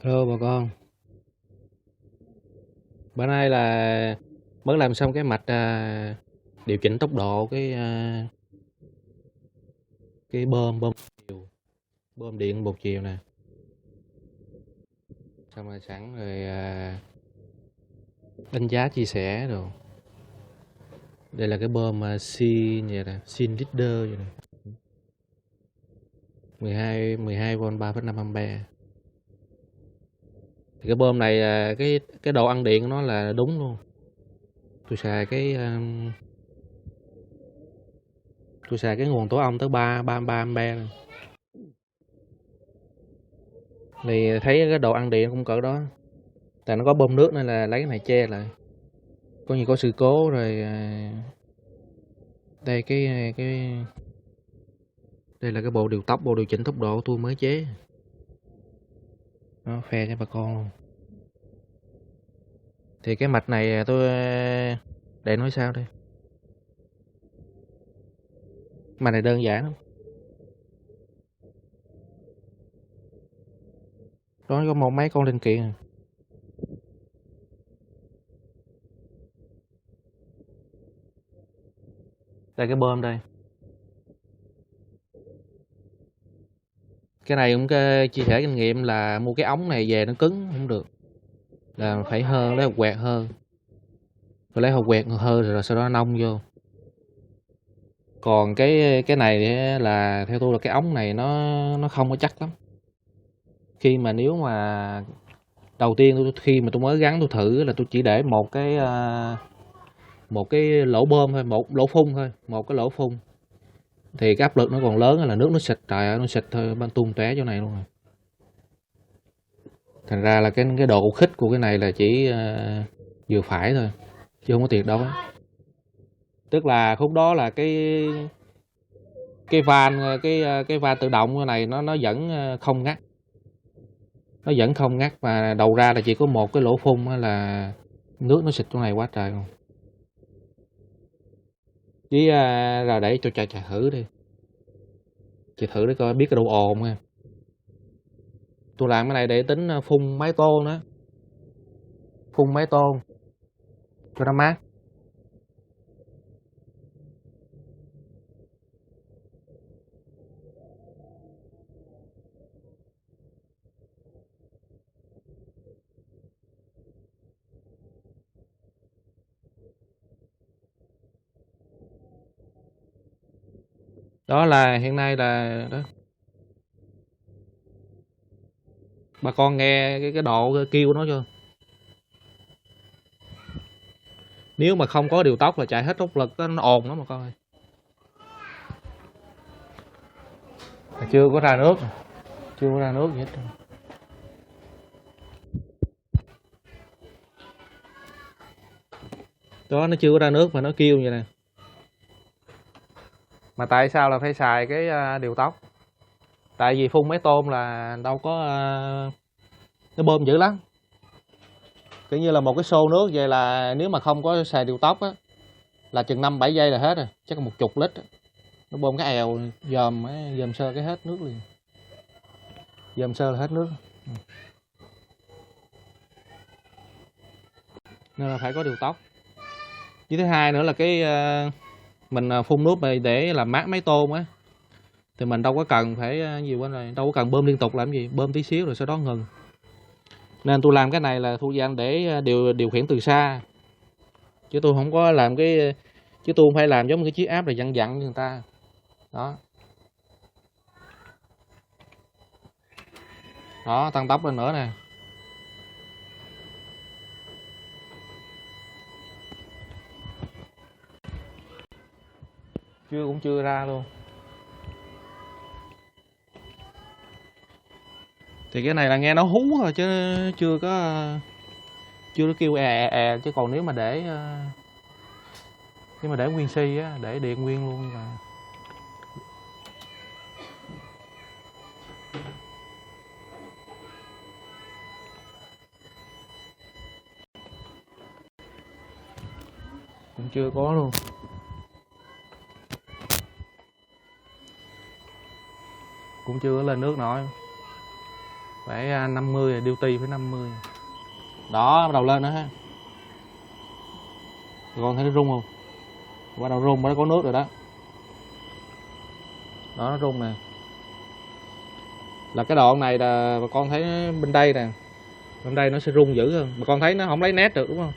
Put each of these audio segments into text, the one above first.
Hello bà con, bữa nay là mới làm xong cái mạch điều chỉnh tốc độ cái bơm bơm chiều, bơm điện một chiều nè, xong rồi sẵn rồi đánh giá chia sẻ rồi. Đây là cái bơm Sin vậy nè, Sin Leader vậy nè, 12V 3,5 ampere. Thì cái bơm này cái độ ăn điện của nó là đúng luôn. Tôi xài cái nguồn tổ ong tới 33 ampere này. Thì thấy cái độ ăn điện cũng cỡ đó. Tại nó có bơm nước nên là lấy cái này che lại. Có gì có sự cố rồi đây đây là cái bộ điều tốc, bộ điều chỉnh tốc độ tôi mới chế. Nó phe cho bà con luôn. Thì cái mạch này tôi để nói sao đây. Mạch này đơn giản lắm. Đó có một mấy con linh kiện à. Đây cái bơm đây. Cái này cũng chia sẻ kinh nghiệm là mua cái ống này về nó cứng không được. Là phải hơn, lấy hộp quẹt hơn. Rồi lấy hộp quẹt hơi rồi sau đó nông vô. Còn cái này là theo tôi là cái ống này nó không có chắc lắm. Khi mà nếu mà đầu tiên khi mà tôi mới gắn tôi thử là tôi chỉ để một cái lỗ bơm thôi, một lỗ phun thôi, một cái lỗ phun. Thì cái áp lực nó còn lớn là nước nó xịt, trời ơi nó xịt thôi ban tung tóe chỗ này luôn rồi. Thành ra là cái độ khích của cái này là chỉ vừa phải thôi, chứ không có tuyệt đối. Tức là khúc đó là cái van cái van tự động cái này nó vẫn không ngắt. Nó vẫn không ngắt mà đầu ra là chỉ có một cái lỗ phun là nước nó xịt chỗ này quá trời luôn. Với rồi để cho chạy thử đi. Chạy thử để coi biết cái độ ồn nha. Tôi làm cái này để tính phun máy tôn đó. Phun máy tôn cho nó mát. Đó là hiện nay là đó. Bà con nghe cái độ kêu của nó chưa? Nếu mà không có điều tốc là chạy hết tốc lực nó ồn lắm mà con ơi. Chưa có ra nước. Chưa có ra nước gì hết. Đó nó chưa có ra nước mà nó kêu vậy nè. Mà tại sao là phải xài cái điều tốc? Tại vì phun máy tôm là đâu có nó bơm dữ lắm. Kiểu như là một cái xô nước vậy là nếu mà không có xài điều tốc á là chừng 5-7 giây là hết rồi, chắc là 10 lít. Nó bơm cái èo dòm sơ cái hết nước liền. Dòm sơ là hết nước. Nên là phải có điều tốc. Với thứ hai nữa là mình phun nước để làm mát máy tôm á thì mình đâu có cần phải gì quên rồi, đâu có cần bơm liên tục làm gì, bơm tí xíu rồi sau đó ngừng. Nên tôi làm cái này là thu gian để điều khiển từ xa, chứ tôi không có làm chứ tôi không phải làm giống cái chiếc áp là dặn dặn như người ta đó. Đó tăng tốc lên nữa nè. Cũng chưa ra luôn. Thì cái này là nghe nó hú thôi chứ chưa có kêu chứ còn nếu mà để nguyên si á, để điện nguyên luôn là cũng chưa có luôn. Cũng chưa lên nước nổi. phải 50, duty phải 50. Đó, bắt đầu lên nữa ha. Con thấy nó rung không? Bắt đầu rung, nó có nước rồi đó. Đó, nó rung nè. Là cái đoạn này là bà con thấy bên đây nè, bên đây nó sẽ rung dữ hơn. Bà con thấy nó không lấy nét được đúng không?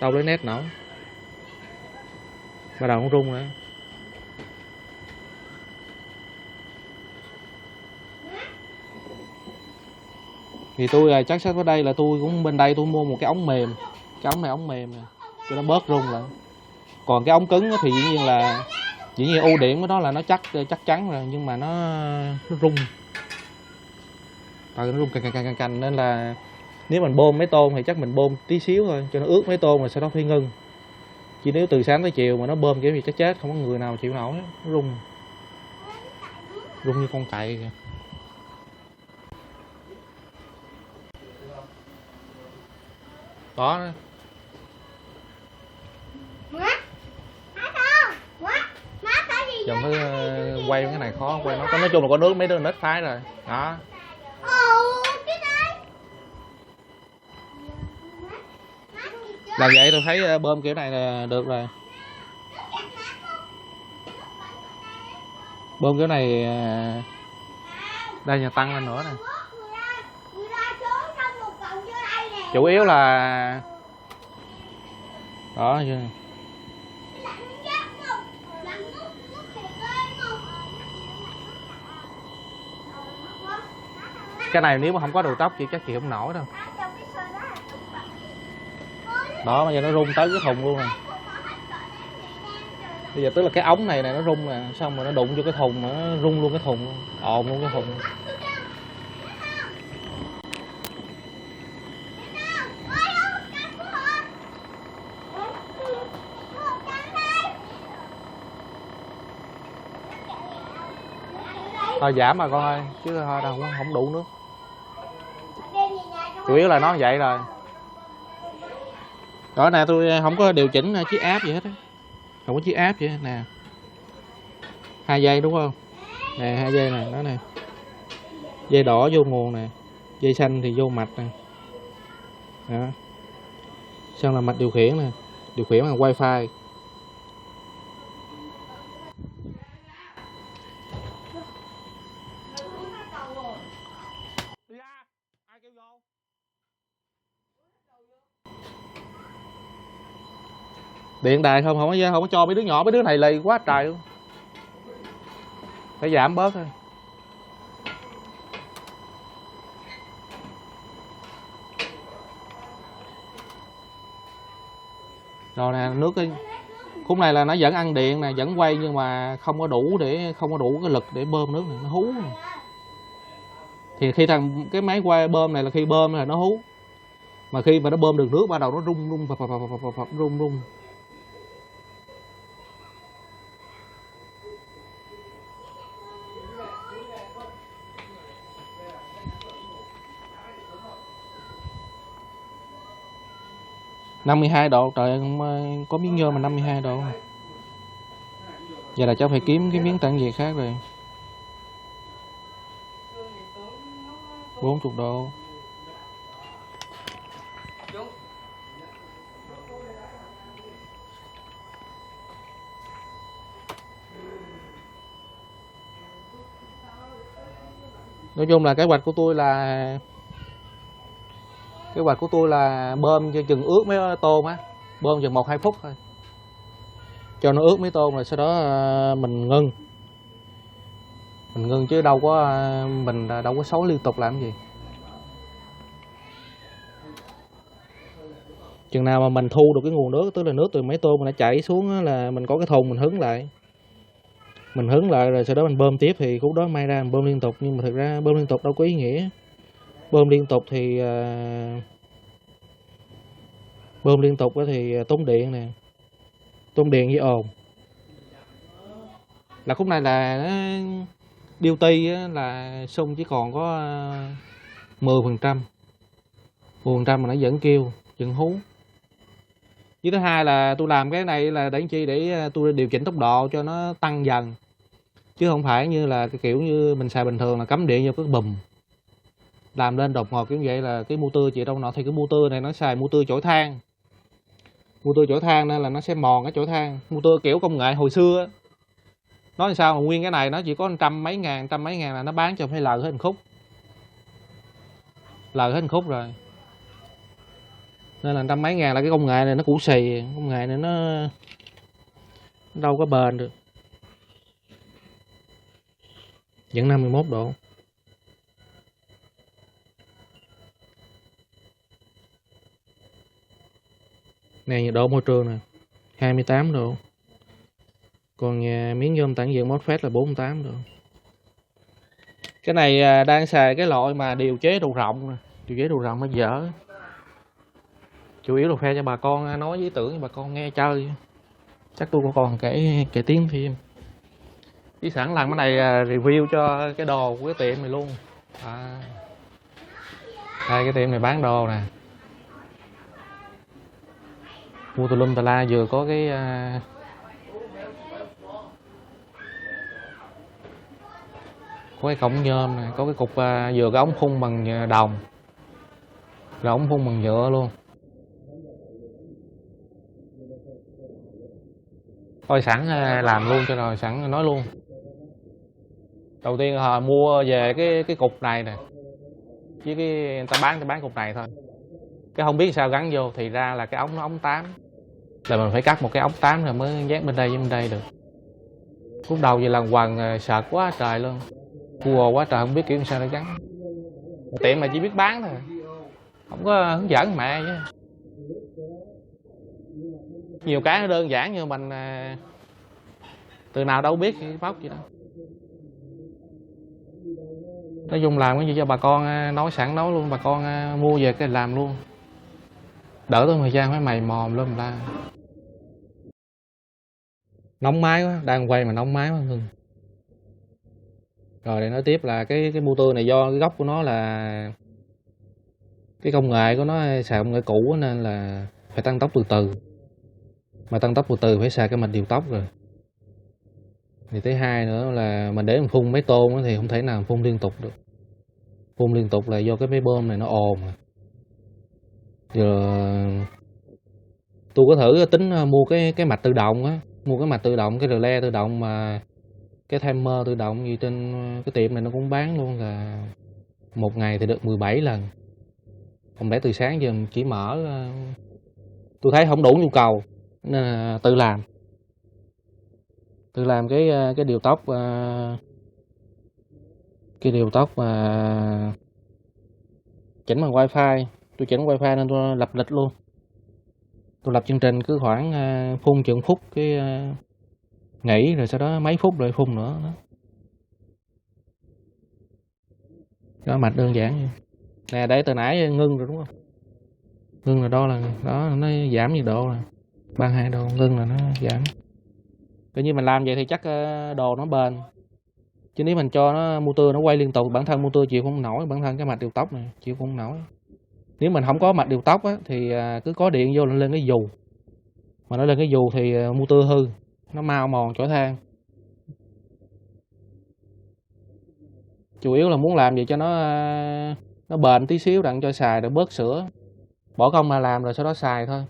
Đâu lấy nét nổi. Bắt đầu nó rung nữa. Thì tôi chắc sắp ở đây là tôi cũng bên đây tôi mua một cái ống mềm. Cái ống này ống mềm nè, cho nó bớt rung lại. Còn cái ống cứng thì dĩ nhiên ưu điểm của nó là nó chắc chắn rồi, nhưng mà nó rung. Nó rung cành nên là nếu mình bơm mấy tôn thì chắc mình bơm tí xíu thôi cho nó ướt mấy tôn rồi sau đó phải ngưng. Chứ nếu từ sáng tới chiều mà nó bơm kiểu gì chắc chết, không có người nào chịu nổi. Nó rung như con cậy kìa. Đó. Chồng phải quay cái này khó quay, nó nói chung là có nước mấy đứa nít phái rồi. Đó. Làm vậy tôi thấy bơm kiểu này là được rồi. Bơm kiểu này đây nhà tăng lên nữa nè. Chủ yếu là đó chưa. Cái này nếu mà không có đầu tóc chị chắc chị không nổi đâu. Đó bây giờ nó rung tới cái thùng luôn nè. Bây giờ tức là cái ống này nó rung nè, xong rồi nó đụng vô cái thùng nó rung luôn cái thùng, ồn luôn cái thùng. Thôi giảm mà con ơi, chứ thôi đâu không đủ nước. Chủ yếu là nó vậy rồi. Đó nè, tôi không có điều chỉnh chiếc áp gì hết á. Không có chiếc áp gì hết nè. 2 dây đúng không? Nè 2 dây nè, đó nè. Dây đỏ vô nguồn nè, dây xanh thì vô mạch nè. Đó. Xong là mạch điều khiển nè, điều khiển bằng wifi. Điện đài không có cho mấy đứa nhỏ, mấy đứa này lì quá trời luôn. Phải giảm bớt thôi. Rồi nè, nước cái khúc này là nó vẫn ăn điện nè, vẫn quay nhưng mà không có đủ cái lực để bơm nước này, nó hú này. Thì khi cái máy quay bơm này là khi bơm là nó hú. Mà khi mà nó bơm được nước bắt đầu nó rung. 52 độ, trời ơi, có miếng nhôm mà 52 độ. Giờ là cháu phải kiếm cái miếng tản nhiệt khác rồi. 40 độ. Nói chung là kế hoạch của tôi là bơm cho chừng ướt mấy tôm á, bơm chừng 1-2 phút thôi cho nó ướt mấy tôm, rồi sau đó mình ngưng chứ mình đâu có xối liên tục làm gì. Chừng nào mà mình thu được cái nguồn nước, tức là nước từ mấy tôm mà nó chảy xuống là mình có cái thùng mình hứng lại rồi sau đó mình bơm tiếp, thì khúc đó may ra mình bơm liên tục. Nhưng mà thực ra bơm liên tục đâu có ý nghĩa. Bơm liên tục thì tốn điện nè, tốn điện với ồn. Là khúc này là duty là xung chỉ còn có 10%, 10% mà nó vẫn kêu vẫn hú. Với thứ hai là tôi làm cái này là để chi, để tôi điều chỉnh tốc độ cho nó tăng dần, chứ không phải như là cái kiểu như mình xài bình thường là cắm điện vô cái bùm làm lên đột ngột kiểu vậy là cái motor chị đâu nọ, thì cái motor này nó xài motor chổi than. Motor chổi than nên là nó sẽ mòn cái chổi than. Motor kiểu công nghệ hồi xưa á. Nói làm sao mà nguyên cái này nó chỉ có trăm mấy ngàn là nó bán cho phải lời hết một khúc. Lời hết một khúc rồi. Nên là trăm mấy ngàn là cái công nghệ này nó cũ xì, công nghệ này nó đâu có bền được. Vẫn 51 độ. Này nhiệt độ môi trường nè, 28 độ. Còn miếng nhôm tản nhiệt MOSFET là 48 độ. Cái này đang xài cái loại mà điều chế độ rộng nè. Điều chế độ rộng nó dở. Chủ yếu là phe cho bà con nói với ý tưởng cho bà con nghe chơi. Chắc tôi còn kể tiếng phim. Chỉ sẵn làm cái này review cho cái đồ của cái tiệm này luôn. Đây cái tiệm này bán đồ nè. Mua tùm lum tà la, vừa có cái cổng nhôm này, có cái cục vừa cái ống phun bằng đồng, rồi ống phun bằng nhựa luôn. Thôi sẵn làm luôn cho rồi, sẵn nói luôn. Đầu tiên họ mua về cái cục này nè, với người ta bán cục này thôi. Cái không biết sao gắn vô thì ra là cái ống nó ống 8. Là mình phải cắt một cái ống 8 rồi mới dán bên đây với bên đây được. Lúc đầu vậy lần quần sợ quá trời luôn. Cua quá trời không biết kiểu sao để gắn. Tiệm mà chỉ biết bán thôi, không có hướng dẫn mẹ chứ. Nhiều cái nó đơn giản như mình từ nào đâu biết bóc gì đâu. Nói chung làm cái gì cho bà con nói sẵn nói luôn, bà con mua về cái làm luôn. Đỡ tốn thời gian phải mày mò lên la. Nóng máy quá, đang quay mà nóng máy quá Hưng. Rồi để nói tiếp là cái motor này do cái gốc của nó là cái công nghệ của nó xài công nghệ cũ nên là phải tăng tốc từ từ. Mà tăng tốc từ từ phải xài cái mạch điều tốc rồi. Thì thứ hai nữa là mình để mình phun mấy tôn thì không thể nào phun liên tục được. Phun liên tục là do cái máy bơm này nó ồn. Giờ tôi có thử tính mua cái mạch tự động á, mua cái mạch tự động, cái relay tự động mà cái timer tự động gì trên cái tiệm này nó cũng bán luôn, là một ngày thì được 17 lần. Không lẽ từ sáng giờ chỉ mở, tôi thấy không đủ nhu cầu nên là tự làm cái điều tốc, cái điều tốc mà chỉnh bằng wifi. Tôi chỉnh wifi nên tôi lập lịch luôn. Tôi lập chương trình cứ khoảng phun chừng phút cái nghỉ, rồi sau đó mấy phút rồi phun nữa đó. Đó mạch đơn giản vậy. Nè đây từ nãy ngưng rồi đúng không? Ngưng là đo là đó, nó giảm nhiệt độ rồi. 32 độ, ngưng là nó giảm. Coi như mình làm vậy thì chắc đồ nó bền. Chứ nếu mình cho nó motor nó quay liên tục, bản thân motor chịu không nổi, bản thân cái mạch điều tốc này chịu không nổi. Nếu mình không có mạch điều tốc á, thì cứ có điện vô lên cái dù. Mà nó lên cái dù thì motor hư, nó mau mòn chổi than. Chủ yếu là muốn làm gì cho nó bền tí xíu đặng cho xài rồi bớt sữa. Bỏ công mà làm rồi sau đó xài thôi.